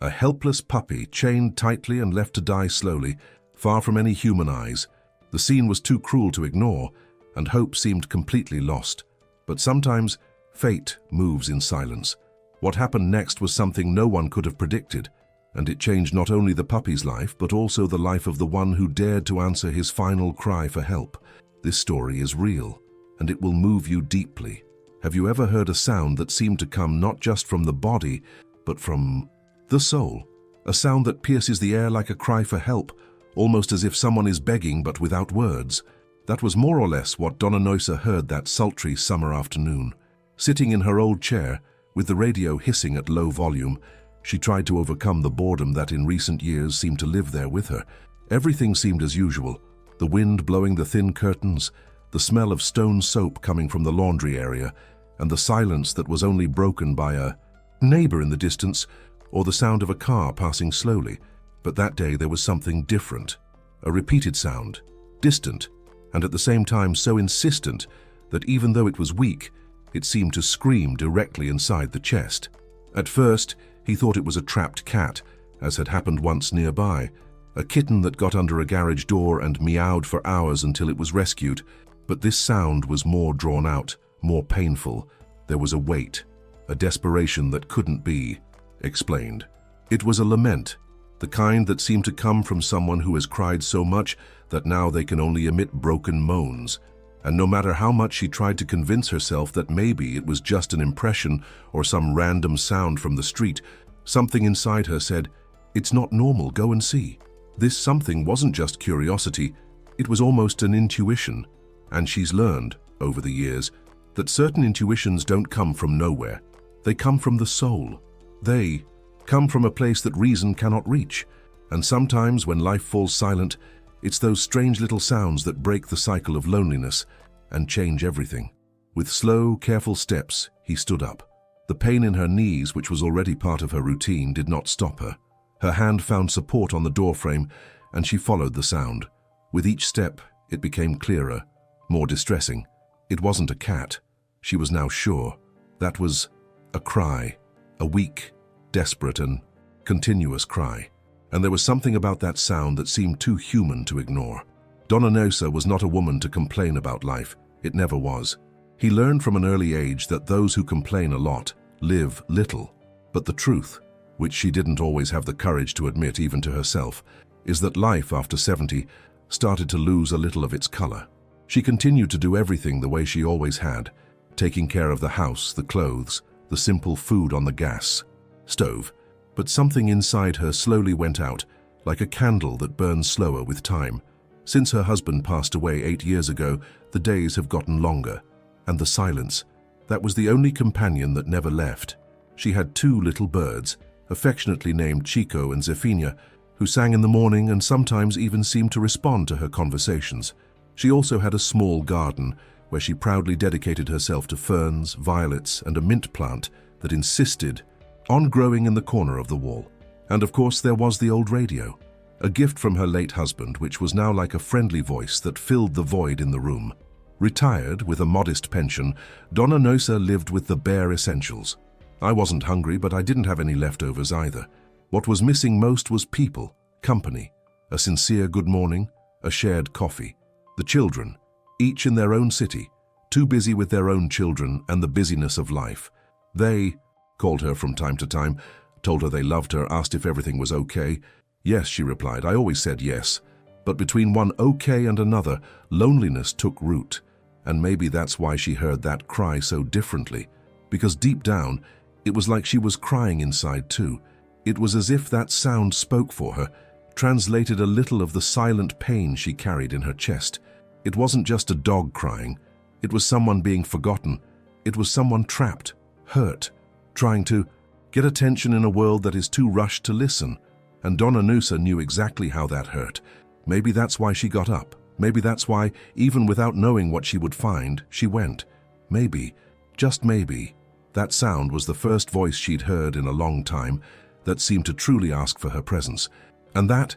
A helpless puppy, chained tightly and left to die slowly, far from any human eyes. The scene was too cruel to ignore, and hope seemed completely lost. But sometimes, fate moves in silence. What happened next was something no one could have predicted, and it changed not only the puppy's life, but also the life of the one who dared to answer his final cry for help. This story is real, and it will move you deeply. Have you ever heard a sound that seemed to come not just from the body, but from the soul? A sound that pierces the air like a cry for help, almost as if someone is begging but without words. That was more or less what Donna Nosa heard that sultry summer afternoon. Sitting in her old chair, with the radio hissing at low volume, she tried to overcome the boredom that in recent years seemed to live there with her. Everything seemed as usual. The wind blowing the thin curtains, the smell of stone soap coming from the laundry area, and the silence that was only broken by a neighbor in the distance or the sound of a car passing slowly. But that day there was something different. A repeated sound, distant, and at the same time so insistent that even though it was weak, it seemed to scream directly inside the chest. At first, he thought it was a trapped cat, as had happened once nearby, a kitten that got under a garage door and meowed for hours until it was rescued. But this sound was more drawn out, more painful. There was a weight, a desperation that couldn't be explained. It was a lament, the kind that seemed to come from someone who has cried so much that now they can only emit broken moans. And no matter how much she tried to convince herself that maybe it was just an impression or some random sound from the street, something inside her said, "It's not normal, go and see." This something wasn't just curiosity, it was almost an intuition. And she's learned, over the years, that certain intuitions don't come from nowhere. They come from the soul. They come from a place that reason cannot reach. And sometimes when life falls silent, it's those strange little sounds that break the cycle of loneliness and change everything. With slow, careful steps, he stood up. The pain in her knees, which was already part of her routine, did not stop her. Her hand found support on the doorframe, and she followed the sound. With each step, it became clearer, more distressing. It wasn't a cat, she was now sure. That was a cry, a weak, desperate and continuous cry. And there was something about that sound that seemed too human to ignore. Donna Nosa was not a woman to complain about life. It never was. He learned from an early age that those who complain a lot live little. But the truth, which she didn't always have the courage to admit even to herself, is that life after 70 started to lose a little of its color. She continued to do everything the way she always had, taking care of the house, the clothes, the simple food on the gas stove. But something inside her slowly went out, like a candle that burns slower with time. Since her husband passed away 8 years ago, the days have gotten longer. And the silence, that was the only companion that never left. She had 2 little birds, affectionately named Chico and Zephania, who sang in the morning and sometimes even seemed to respond to her conversations. She also had a small garden, where she proudly dedicated herself to ferns, violets, and a mint plant that insisted on growing in the corner of the wall. And of course there was the old radio, a gift from her late husband, which was now like a friendly voice that filled the void in the room. Retired with a modest pension, Donna Nosa lived with the bare essentials. I wasn't hungry, but I didn't have any leftovers either. What was missing most was people, company, a sincere good morning, a shared coffee. The children, each in their own city, too busy with their own children and the busyness of life. They called her from time to time, told her they loved her, asked if everything was okay. Yes, she replied, I always said yes. But between one okay and another, loneliness took root. And maybe that's why she heard that cry so differently. Because deep down, it was like she was crying inside too. It was as if that sound spoke for her, translated a little of the silent pain she carried in her chest. It wasn't just a dog crying. It was someone being forgotten. It was someone trapped, hurt, trying to get attention in a world that is too rushed to listen. And Donna Nosa knew exactly how that hurt. Maybe that's why she got up. Maybe that's why, even without knowing what she would find, she went. Maybe, just maybe, that sound was the first voice she'd heard in a long time that seemed to truly ask for her presence. And that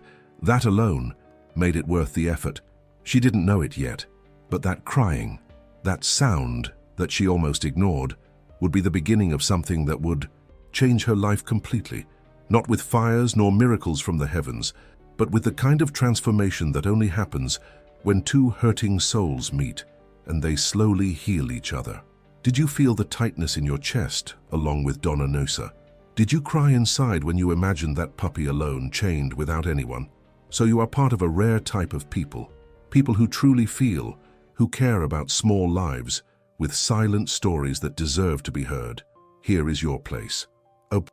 alone, made it worth the effort. She didn't know it yet, but that crying, that sound that she almost ignored, would be the beginning of something that would change her life completely. not with fires nor miracles from the heavens, but with the kind of transformation that only happens when two hurting souls meet and they slowly heal each other. Did you feel the tightness in your chest along with Donna Nosa? Did you cry inside when you imagined that puppy alone, chained without anyone? So you are part of a rare type of people who truly feel, who care about small lives, with silent stories that deserve to be heard. Here is your place. A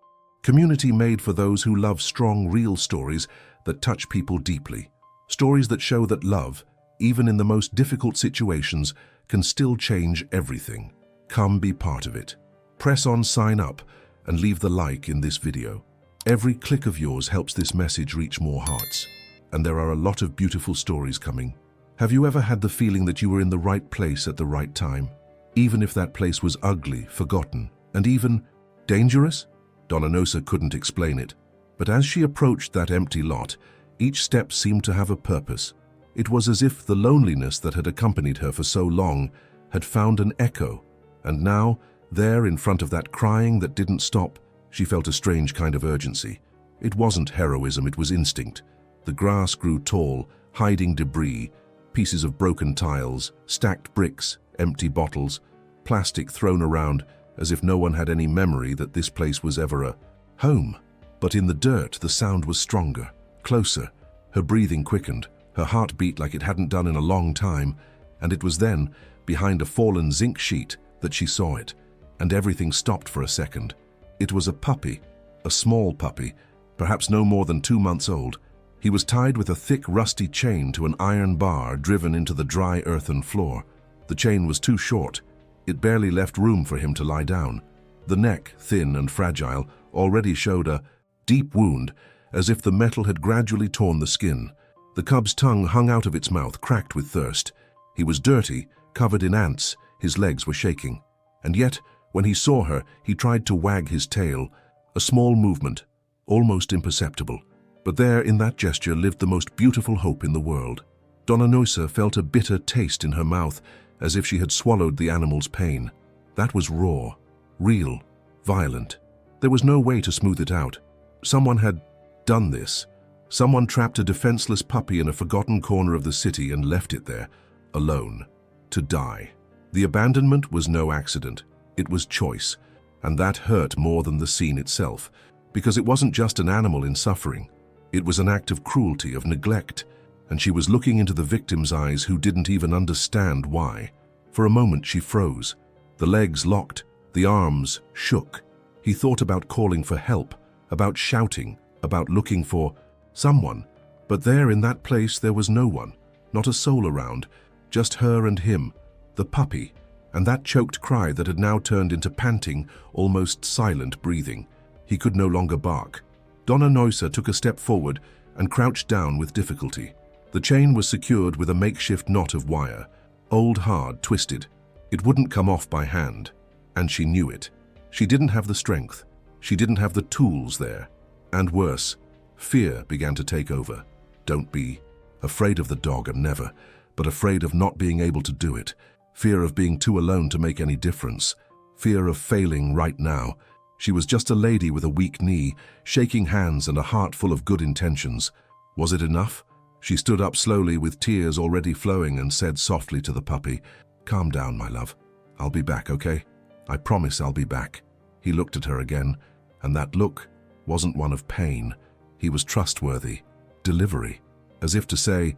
community made for those who love strong, real stories that touch people deeply. Stories that show that love, even in the most difficult situations, can still change everything. Come be part of it. Press on sign up and leave the like in this video. Every click of yours helps this message reach more hearts. And there are a lot of beautiful stories coming. Have you ever had the feeling that you were in the right place at the right time? Even if that place was ugly, forgotten, and even dangerous? Donna Nosa couldn't explain it. But as she approached that empty lot, each step seemed to have a purpose. It was as if the loneliness that had accompanied her for so long had found an echo. And now, there in front of that crying that didn't stop, she felt a strange kind of urgency. It wasn't heroism, it was instinct. The grass grew tall, hiding debris, pieces of broken tiles, stacked bricks, empty bottles, plastic thrown around as if no one had any memory that this place was ever a home. But in the dirt, the sound was stronger, closer. Her breathing quickened, her heart beat like it hadn't done in a long time, and it was then, behind a fallen zinc sheet, that she saw it, and everything stopped for a second. It was a puppy, a small puppy, perhaps no more than 2 months old. He was tied with a thick, rusty chain to an iron bar driven into the dry earthen floor. The chain was too short. It barely left room for him to lie down. The neck, thin and fragile, already showed a deep wound, as if the metal had gradually torn the skin. The cub's tongue hung out of its mouth, cracked with thirst. He was dirty, covered in ants, his legs were shaking. And yet, when he saw her, he tried to wag his tail, a small movement, almost imperceptible. But there in that gesture lived the most beautiful hope in the world. Donna Nosa felt a bitter taste in her mouth, as if she had swallowed the animal's pain. That was raw, real, violent. There was no way to smooth it out. Someone had done this. Someone trapped a defenseless puppy in a forgotten corner of the city and left it there, alone, to die. The abandonment was no accident. It was choice, and that hurt more than the scene itself, because it wasn't just an animal in suffering. It was an act of cruelty, of neglect, and she was looking into the victim's eyes who didn't even understand why. For a moment she froze. The legs locked, the arms shook. He thought about calling for help, about shouting, about looking for someone. But there in that place there was no one, not a soul around, just her and him, the puppy, and that choked cry that had now turned into panting, almost silent breathing. He could no longer bark. Donna Nosa took a step forward and crouched down with difficulty. The chain was secured with a makeshift knot of wire, old, hard, twisted. It wouldn't come off by hand, and she knew it. She didn't have the strength. She didn't have the tools there. And worse, fear began to take over. Don't be afraid of the dog, and never, but afraid of not being able to do it. Fear of being too alone to make any difference. Fear of failing right now. She was just a lady with a weak knee, shaking hands and a heart full of good intentions. Was it enough? She stood up slowly with tears already flowing and said softly to the puppy, "Calm down, my love. I'll be back, okay? I promise I'll be back." He looked at her again, and that look wasn't one of pain. He was trustworthy, delivery, as if to say,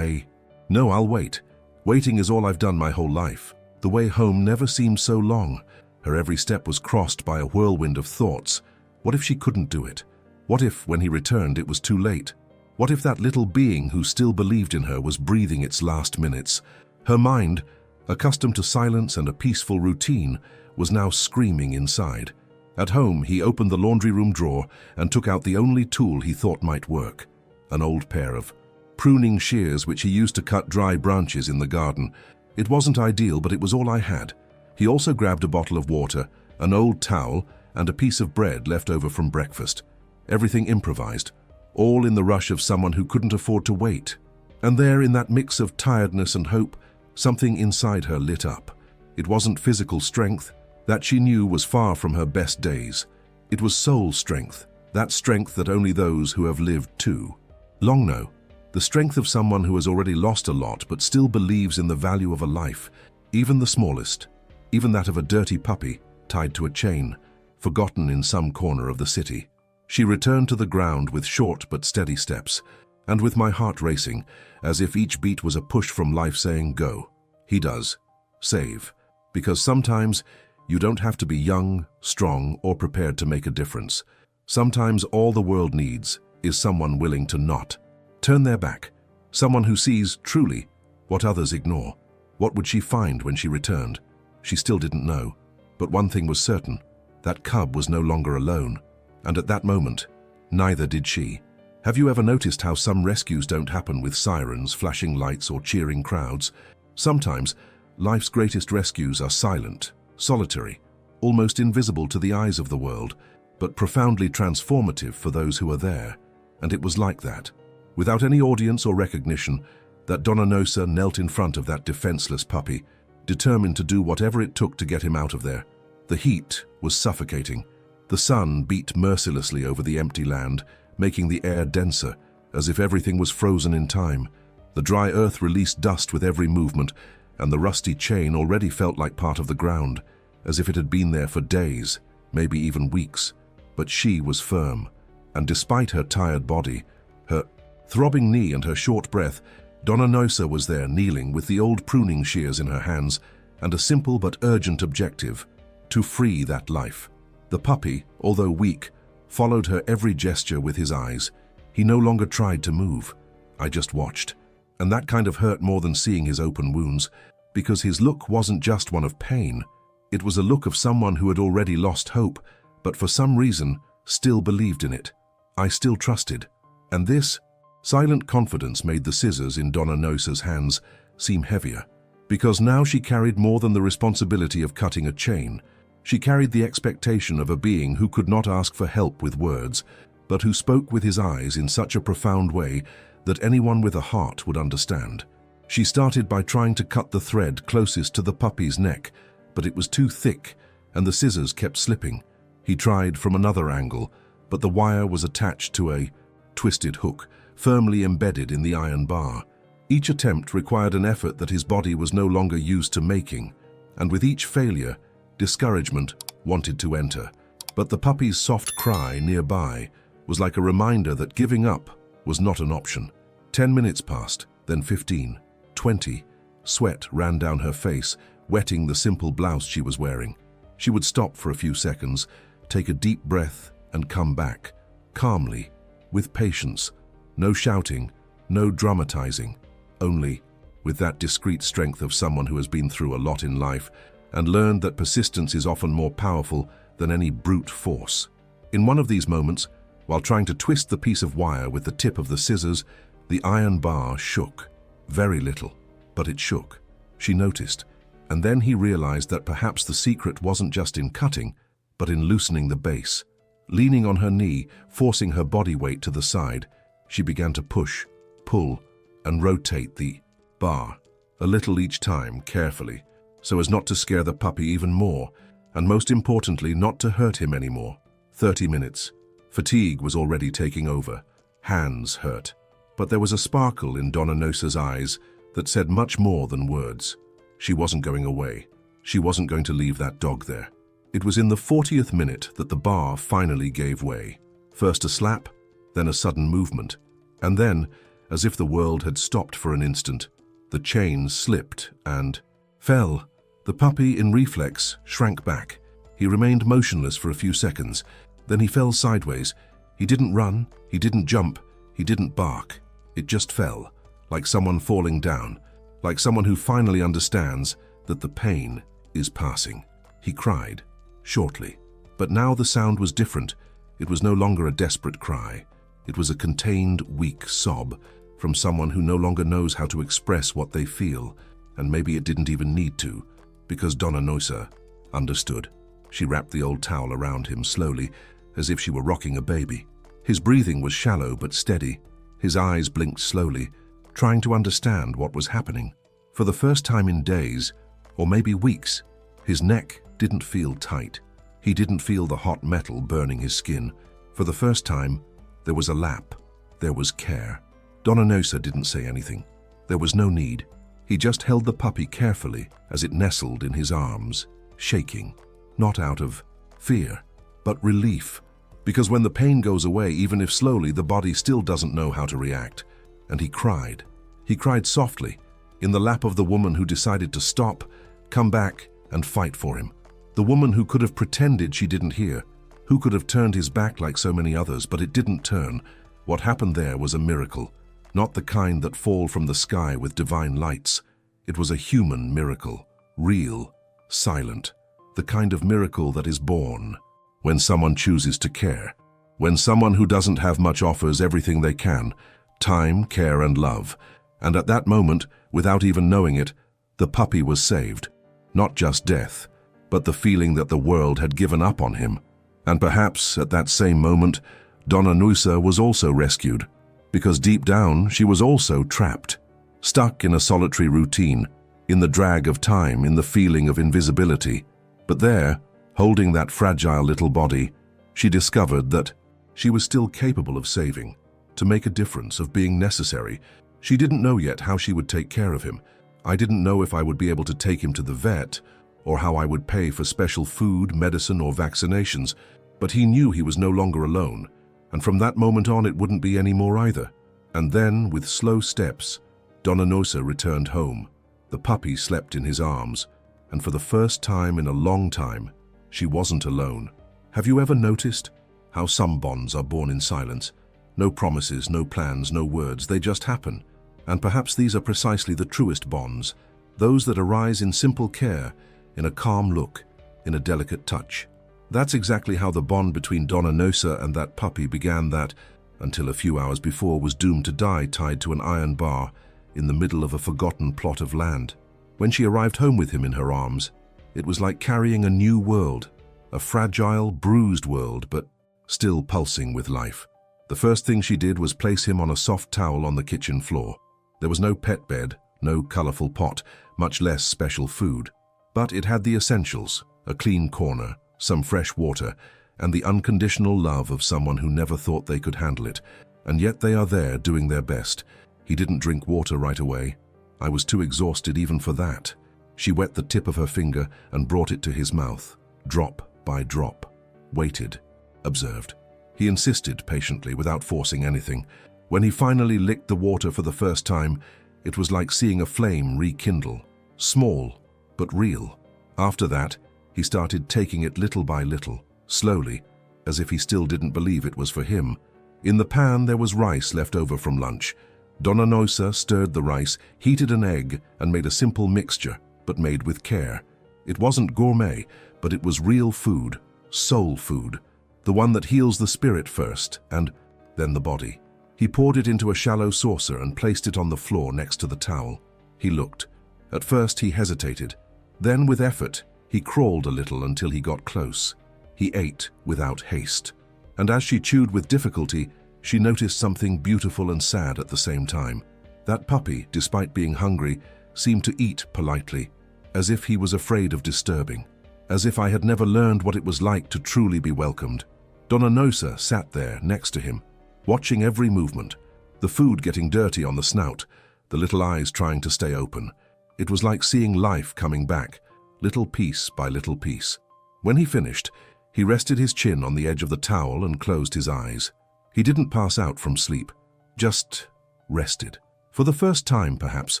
No, I'll wait. Waiting is all I've done my whole life." The way home never seemed so long. Her every step was crossed by a whirlwind of thoughts. What if she couldn't do it? What if, when he returned, it was too late? What if that little being who still believed in her was breathing its last minutes? Her mind, accustomed to silence and a peaceful routine, was now screaming inside. At home, he opened the laundry room drawer and took out the only tool he thought might work, an old pair of pruning shears which he used to cut dry branches in the garden. It wasn't ideal, but it was all I had. He also grabbed a bottle of water, an old towel, and a piece of bread left over from breakfast. Everything improvised, all in the rush of someone who couldn't afford to wait. And there, in that mix of tiredness and hope, something inside her lit up. It wasn't physical strength. That she knew was far from her best days. It was soul strength, That strength that only those who have lived too long know. The strength of someone who has already lost a lot but still believes in the value of a life, even the smallest, even that of a dirty puppy tied to a chain, forgotten in some corner of the city. She returned to the ground with short but steady steps, and with my heart racing, as if each beat was a push from life saying, "Go." He does. Save. Because sometimes you don't have to be young, strong, or prepared to make a difference. Sometimes all the world needs is someone willing to not turn their back. Someone who sees, truly, what others ignore. What would she find when she returned? She still didn't know. But one thing was certain. That cub was no longer alone. And at that moment, neither did she. Have you ever noticed how some rescues don't happen with sirens, flashing lights, or cheering crowds? Sometimes, life's greatest rescues are silent, solitary, almost invisible to the eyes of the world, but profoundly transformative for those who are there. And it was like that. Without any audience or recognition, that Donna Nosa knelt in front of that defenseless puppy, determined to do whatever it took to get him out of there. The heat was suffocating. The sun beat mercilessly over the empty land, making the air denser, as if everything was frozen in time. The dry earth released dust with every movement, and the rusty chain already felt like part of the ground, as if it had been there for days, maybe even weeks. But she was firm, and despite her tired body, her throbbing knee and her short breath, Donna Nosa was there kneeling with the old pruning shears in her hands and a simple but urgent objective: to free that life. The puppy, although weak, followed her every gesture with his eyes. He no longer tried to move. I just watched. And that kind of hurt more than seeing his open wounds, because his look wasn't just one of pain. It was a look of someone who had already lost hope, but for some reason still believed in it. I still trusted. And this silent confidence made the scissors in Donna Nosa's hands seem heavier, because now she carried more than the responsibility of cutting a chain. She carried the expectation of a being who could not ask for help with words, but who spoke with his eyes in such a profound way that anyone with a heart would understand. She started by trying to cut the thread closest to the puppy's neck, but it was too thick, and the scissors kept slipping. He tried from another angle, but the wire was attached to a twisted hook, firmly embedded in the iron bar. Each attempt required an effort that his body was no longer used to making, and with each failure, discouragement wanted to enter. But the puppy's soft cry nearby was like a reminder that giving up was not an option. 10 minutes passed, then 15, 20. Sweat ran down her face, wetting the simple blouse she was wearing. She would stop for a few seconds, take a deep breath, and come back, calmly, with patience. No shouting, no dramatizing, only with that discreet strength of someone who has been through a lot in life and learned that persistence is often more powerful than any brute force. In one of these moments, while trying to twist the piece of wire with the tip of the scissors, the iron bar shook. Very little, but it shook. She noticed, and then he realized that perhaps the secret wasn't just in cutting, but in loosening the base. Leaning on her knee, forcing her body weight to the side, she began to push, pull, and rotate the bar, a little each time, carefully, so as not to scare the puppy even more, and most importantly, not to hurt him anymore. 30 minutes. Fatigue was already taking over. Hands hurt. But there was a sparkle in Donna Nosa's eyes that said much more than words. She wasn't going away. She wasn't going to leave that dog there. It was in the 40th minute that the bar finally gave way. First a slap, then a sudden movement, and then, as if the world had stopped for an instant, the chain slipped and fell. The puppy, in reflex, shrank back. He remained motionless for a few seconds. Then he fell sideways. He didn't run, he didn't jump, he didn't bark. It just fell, like someone falling down, like someone who finally understands that the pain is passing. He cried, shortly. But now the sound was different. It was no longer a desperate cry. It was a contained, weak sob from someone who no longer knows how to express what they feel, and maybe it didn't even need to, because Donna Nosa understood. She wrapped the old towel around him slowly, as if she were rocking a baby. His breathing was shallow but steady. His eyes blinked slowly, trying to understand what was happening. For the first time in days, or maybe weeks, his neck didn't feel tight. He didn't feel the hot metal burning his skin. For the first time, there was a lap. There was care. Dona Nosa didn't say anything. There was no need. He just held the puppy carefully as it nestled in his arms, shaking, not out of fear, but relief. Because when the pain goes away, even if slowly, the body still doesn't know how to react. And he cried. He cried softly, in the lap of the woman who decided to stop, come back, and fight for him. The woman who could have pretended she didn't hear, who could have turned his back like so many others, but it didn't turn. What happened there was a miracle, not the kind that fall from the sky with divine lights. It was a human miracle, real, silent, the kind of miracle that is born when someone chooses to care, when someone who doesn't have much offers everything they can, time, care, and love. And at that moment, without even knowing it, the puppy was saved. Not just death, but the feeling that the world had given up on him. And perhaps at that same moment, Dona Nosa was also rescued, because deep down she was also trapped, stuck in a solitary routine, in the drag of time, in the feeling of invisibility. But there, holding that fragile little body, she discovered that she was still capable of saving, to make a difference, of being necessary. She didn't know yet how she would take care of him. I didn't know if I would be able to take him to the vet, or how I would pay for special food, medicine, or vaccinations, but he knew he was no longer alone, and from that moment on it wouldn't be any more either. And then, with slow steps, Dona Nosa returned home. The puppy slept in his arms, and for the first time in a long time, she wasn't alone. Have you ever noticed how some bonds are born in silence? No promises, no plans, no words, they just happen. And perhaps these are precisely the truest bonds, those that arise in simple care, in a calm look, in a delicate touch. That's exactly how the bond between Dona Nosa and that puppy began that, until a few hours before, was doomed to die tied to an iron bar in the middle of a forgotten plot of land. When she arrived home with him in her arms, it was like carrying a new world, a fragile, bruised world, but still pulsing with life. The first thing she did was place him on a soft towel on the kitchen floor. There was no pet bed, no colorful pot, much less special food. But it had the essentials, a clean corner, some fresh water, and the unconditional love of someone who never thought they could handle it. And yet they are there doing their best. He didn't drink water right away. I was too exhausted even for that. She wet the tip of her finger and brought it to his mouth, drop by drop. Waited, observed. He insisted patiently, without forcing anything. When he finally licked the water for the first time, it was like seeing a flame rekindle. Small, but real. After that, he started taking it little by little, slowly, as if he still didn't believe it was for him. In the pan there was rice left over from lunch. Dona Nosa stirred the rice, heated an egg, and made a simple mixture, but made with care. It wasn't gourmet, but it was real food, soul food, the one that heals the spirit first, and then the body. He poured it into a shallow saucer and placed it on the floor next to the towel. He looked. At first he hesitated. Then, with effort, he crawled a little until he got close. He ate without haste. And as she chewed with difficulty, she noticed something beautiful and sad at the same time. That puppy, despite being hungry, seemed to eat politely, as if he was afraid of disturbing, as if I had never learned what it was like to truly be welcomed. Dona Nosa sat there next to him, watching every movement, the food getting dirty on the snout, the little eyes trying to stay open. It was like seeing life coming back, little piece by little piece. When he finished, he rested his chin on the edge of the towel and closed his eyes. He didn't pass out from sleep, just rested. For the first time, perhaps,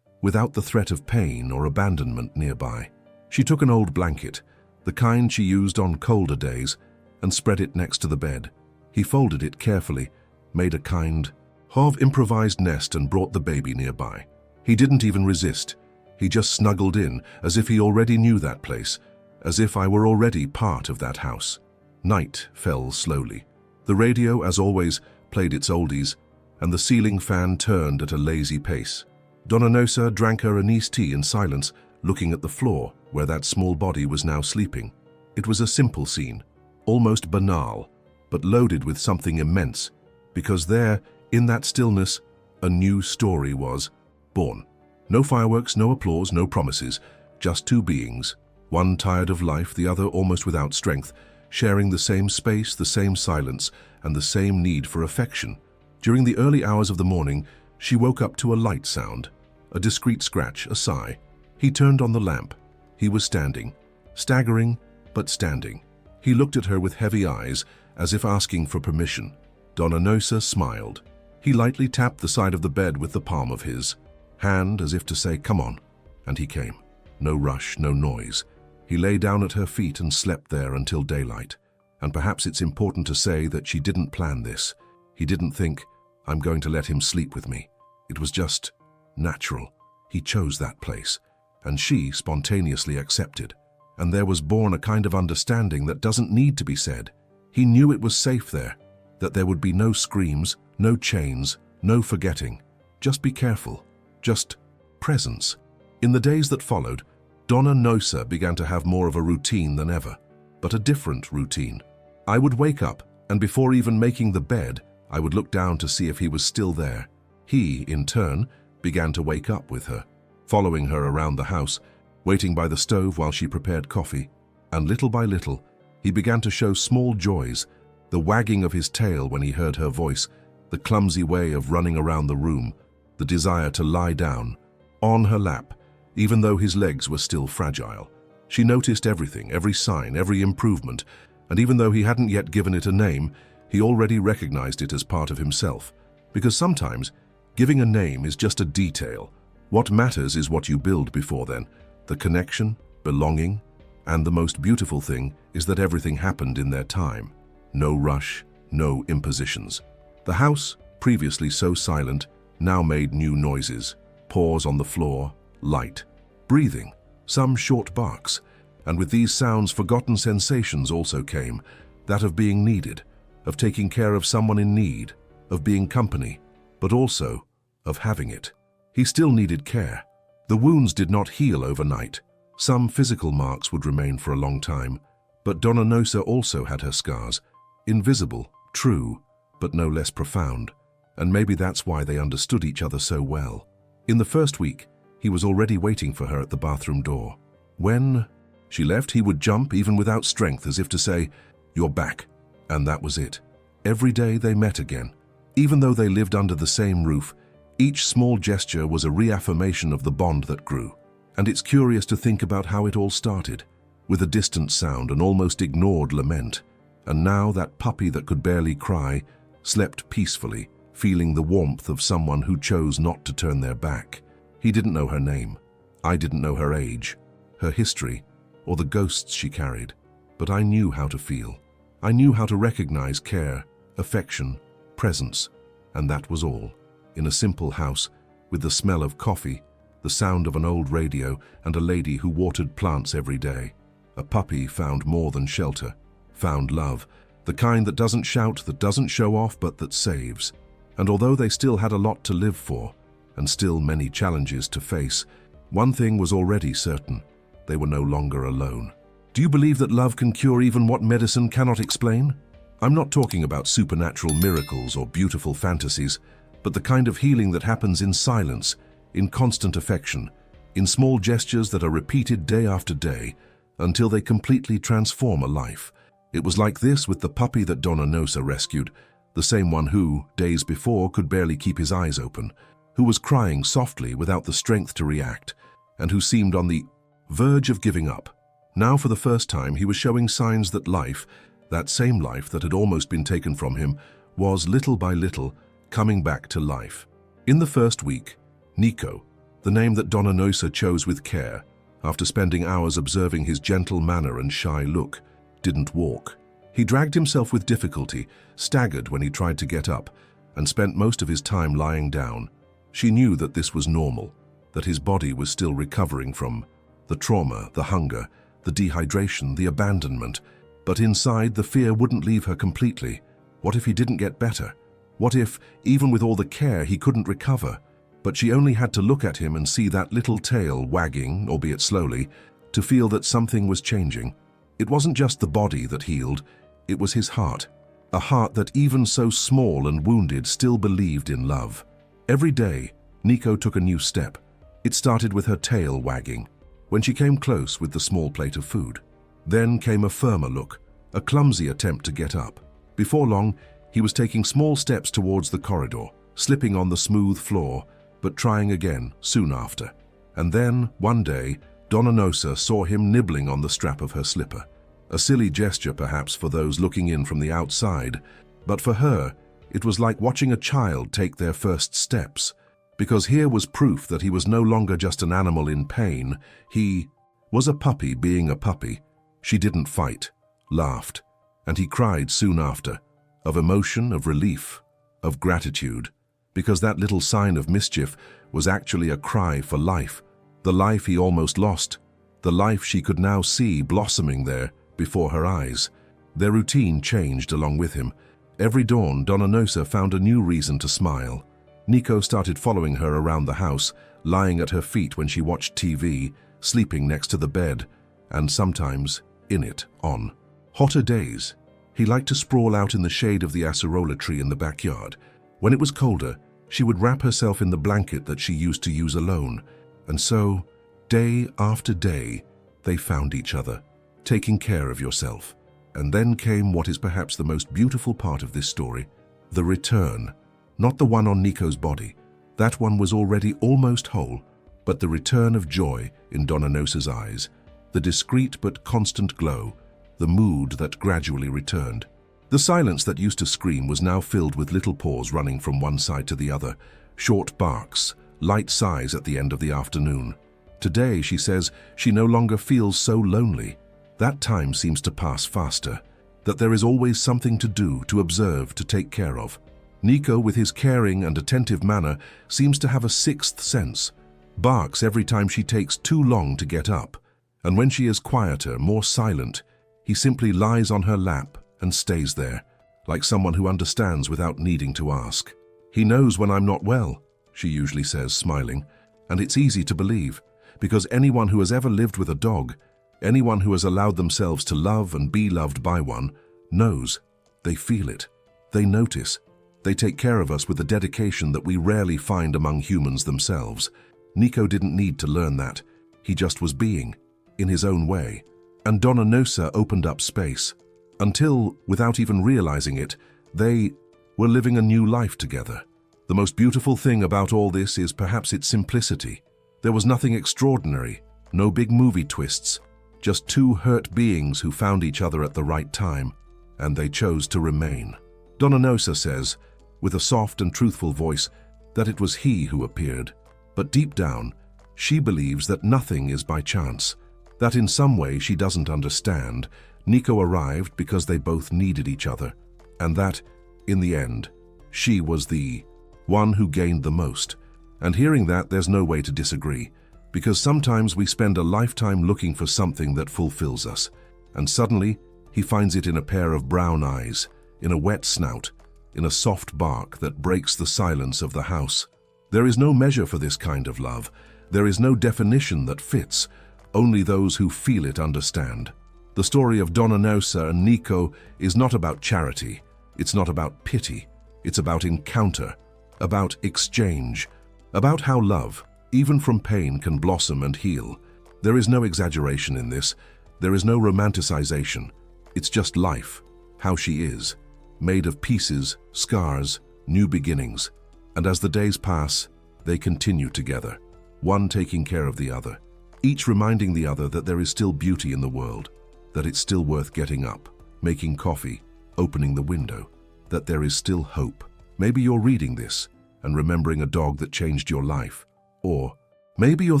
without the threat of pain or abandonment nearby. She took an old blanket, the kind she used on colder days, and spread it next to the bed. He folded it carefully, made a kind of improvised nest, and brought the baby nearby. He didn't even resist. He just snuggled in, as if he already knew that place, as if I were already part of that house. Night fell slowly. The radio, as always, played its oldies, and the ceiling fan turned at a lazy pace. Dona Nosa drank her anise tea in silence, looking at the floor, where that small body was now sleeping. It was a simple scene, almost banal, but loaded with something immense, because there, in that stillness, a new story was born. No fireworks, no applause, no promises, just two beings, one tired of life, the other almost without strength, sharing the same space, the same silence, and the same need for affection. During the early hours of the morning, she woke up to a light sound, a discreet scratch, a sigh. He turned on the lamp. He was standing, staggering, but standing. He looked at her with heavy eyes, as if asking for permission. Donna Nosa smiled. He lightly tapped the side of the bed with the palm of his hand, as if to say, "Come on." And he came. No rush, no noise. He lay down at her feet and slept there until daylight. And perhaps it's important to say that she didn't plan this. He didn't think, "I'm going to let him sleep with me." It was just natural. He chose that place, and she spontaneously accepted. And there was born a kind of understanding that doesn't need to be said. He knew it was safe there, that there would be no screams, no chains, no forgetting. Just be careful. Just presence. In the days that followed, Donna Nosa began to have more of a routine than ever, but a different routine. I would wake up, and before even making the bed, I would look down to see if he was still there. He, in turn, began to wake up with her, following her around the house, waiting by the stove while she prepared coffee. And little by little, he began to show small joys, the wagging of his tail when he heard her voice, the clumsy way of running around the room, the desire to lie down, on her lap, even though his legs were still fragile. She noticed everything, every sign, every improvement, and even though he hadn't yet given it a name, he already recognized it as part of himself. Because sometimes, giving a name is just a detail. What matters is what you build before then, the connection, belonging, and the most beautiful thing is that everything happened in their time. No rush, no impositions. The house, previously so silent, now made new noises. Paws on the floor, light, breathing, some short barks. And with these sounds, forgotten sensations also came, that of being needed, of taking care of someone in need, of being company, but also of having it. He still needed care. The wounds did not heal overnight. Some physical marks would remain for a long time, but Donna Nosa also had her scars. Invisible, true, but no less profound. And maybe that's why they understood each other so well. In the first week, he was already waiting for her at the bathroom door. When she left, he would jump, even without strength, as if to say, "You're back." And that was it. Every day they met again. Even though they lived under the same roof, each small gesture was a reaffirmation of the bond that grew. And it's curious to think about how it all started, with a distant sound, an almost ignored lament. And now that puppy that could barely cry slept peacefully, feeling the warmth of someone who chose not to turn their back. He didn't know her name. I didn't know her age, her history, or the ghosts she carried. But I knew how to feel. I knew how to recognize care, affection, presence, and that was all. In a simple house, with the smell of coffee, the sound of an old radio, and a lady who watered plants every day. A puppy found more than shelter, found love, the kind that doesn't shout, that doesn't show off, but that saves. And although they still had a lot to live for, and still many challenges to face, one thing was already certain: they were no longer alone. Do you believe that love can cure even what medicine cannot explain? I'm not talking about supernatural miracles or beautiful fantasies, but the kind of healing that happens in silence, in constant affection, in small gestures that are repeated day after day, until they completely transform a life. It was like this with the puppy that Donna Nosa rescued, the same one who, days before, could barely keep his eyes open, who was crying softly without the strength to react, and who seemed on the verge of giving up. Now, for the first time, he was showing signs that life, that same life that had almost been taken from him, was, little by little, coming back to life. In the first week, Nico, the name that Donna Nosa chose with care, after spending hours observing his gentle manner and shy look, didn't walk. He dragged himself with difficulty, staggered when he tried to get up, and spent most of his time lying down. She knew that this was normal, that his body was still recovering from the trauma, the hunger, the dehydration, the abandonment. But inside, the fear wouldn't leave her completely. What if he didn't get better? What if, even with all the care, he couldn't recover? But she only had to look at him and see that little tail wagging, albeit slowly, to feel that something was changing. It wasn't just the body that healed, it was his heart. A heart that, even so small and wounded, still believed in love. Every day, Nico took a new step. It started with her tail wagging, when she came close with the small plate of food. Then came a firmer look, a clumsy attempt to get up. Before long, he was taking small steps towards the corridor, slipping on the smooth floor, but trying again soon after. And then, one day, Donna Nosa saw him nibbling on the strap of her slipper. A silly gesture perhaps for those looking in from the outside, but for her, it was like watching a child take their first steps, because here was proof that he was no longer just an animal in pain. He was a puppy being a puppy. She didn't fight, laughed, and he cried soon after, of emotion, of relief, of gratitude, because that little sign of mischief was actually a cry for life, the life he almost lost, the life she could now see blossoming there before her eyes. Their routine changed along with him. Every dawn, Donna Nosa found a new reason to smile. Nico started following her around the house, lying at her feet when she watched TV, sleeping next to the bed, and sometimes in it, on hotter days. He liked to sprawl out in the shade of the acerola tree in the backyard. When it was colder, she would wrap herself in the blanket that she used to use alone. And so, day after day, they found each other, taking care of yourself. And then came what is perhaps the most beautiful part of this story, the return. Not the one on Nico's body. That one was already almost whole, but the return of joy in Donna Nosa's eyes, the discreet but constant glow, the mood that gradually returned. The silence that used to scream was now filled with little paws running from one side to the other, short barks, light sighs at the end of the afternoon. Today, she says, she no longer feels so lonely. That time seems to pass faster, that there is always something to do, to observe, to take care of. Nico, with his caring and attentive manner, seems to have a sixth sense, barks every time she takes too long to get up, and when she is quieter, more silent, he simply lies on her lap and stays there, like someone who understands without needing to ask. He knows when I'm not well, she usually says, smiling, and it's easy to believe, because anyone who has ever lived with a dog, anyone who has allowed themselves to love and be loved by one, knows. They feel it. They notice. They take care of us with a dedication that we rarely find among humans themselves. Nico didn't need to learn that. He just was being, in his own way. And Donna Nosa opened up space, until, without even realizing it, they were living a new life together. The most beautiful thing about all this is perhaps its simplicity. There was nothing extraordinary, no big movie twists, just two hurt beings who found each other at the right time, and they chose to remain. Donna Nosa says, with a soft and truthful voice, that it was he who appeared. But deep down, she believes that nothing is by chance, that in some way she doesn't understand, Nico arrived because they both needed each other, and that, in the end, she was the one who gained the most. And hearing that, there's no way to disagree, because sometimes we spend a lifetime looking for something that fulfills us, and suddenly he finds it in a pair of brown eyes, in a wet snout, in a soft bark that breaks the silence of the house. There is no measure for this kind of love. There is no definition that fits. Only those who feel it understand. The story of Donna Nosa and Nico is not about charity. It's not about pity. It's about encounter, about exchange, about how love, even from pain, can blossom and heal. There is no exaggeration in this. There is no romanticization. It's just life, how she is, made of pieces, scars, new beginnings. And as the days pass, they continue together, one taking care of the other, each reminding the other that there is still beauty in the world, that it's still worth getting up, making coffee, opening the window, that there is still hope. Maybe you're reading this and remembering a dog that changed your life. Or maybe you're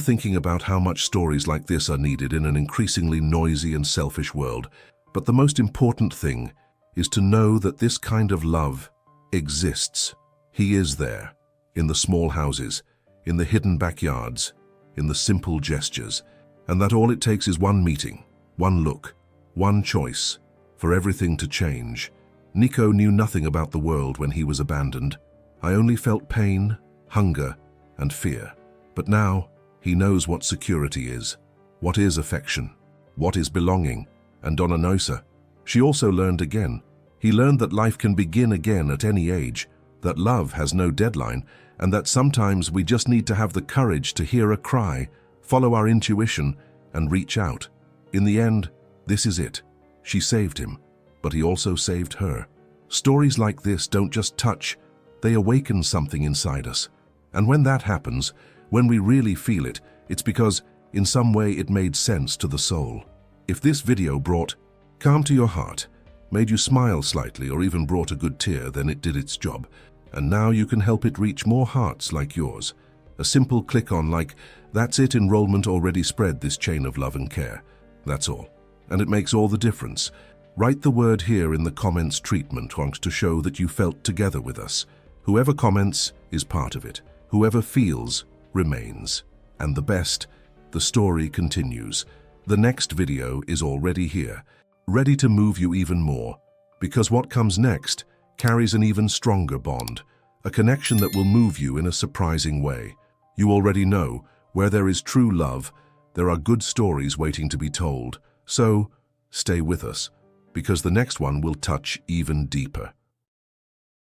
thinking about how much stories like this are needed in an increasingly noisy and selfish world. But the most important thing is to know that this kind of love exists. He is there, in the small houses, in the hidden backyards, in the simple gestures, and that all it takes is one meeting, one look, one choice, for everything to change. Nico knew nothing about the world when he was abandoned. I only felt pain, hunger, and fear. But now, he knows what security is, what is affection, what is belonging. And Donna Nosa, she also learned again. He learned that life can begin again at any age, that love has no deadline, and that sometimes we just need to have the courage to hear a cry, follow our intuition, and reach out. In the end, this is it. She saved him. but he also saved her. Stories like this don't just touch, they awaken something inside us. And when that happens, when we really feel it, it's because, in some way, it made sense to the soul. If this video brought calm to your heart, made you smile slightly, or even brought a good tear, then it did its job. And now you can help it reach more hearts like yours. A simple click on like, that's it, enrollment already spread this chain of love and care. That's all. And it makes all the difference. Write the word here in the comments treatment wants to show that you felt together with us. Whoever comments is part of it. Whoever feels remains. And the best, the story continues. The next video is already here, ready to move you even more, because what comes next carries an even stronger bond, a connection that will move you in a surprising way. You already know, where there is true love, there are good stories waiting to be told. So, stay with us, because the next one will touch even deeper.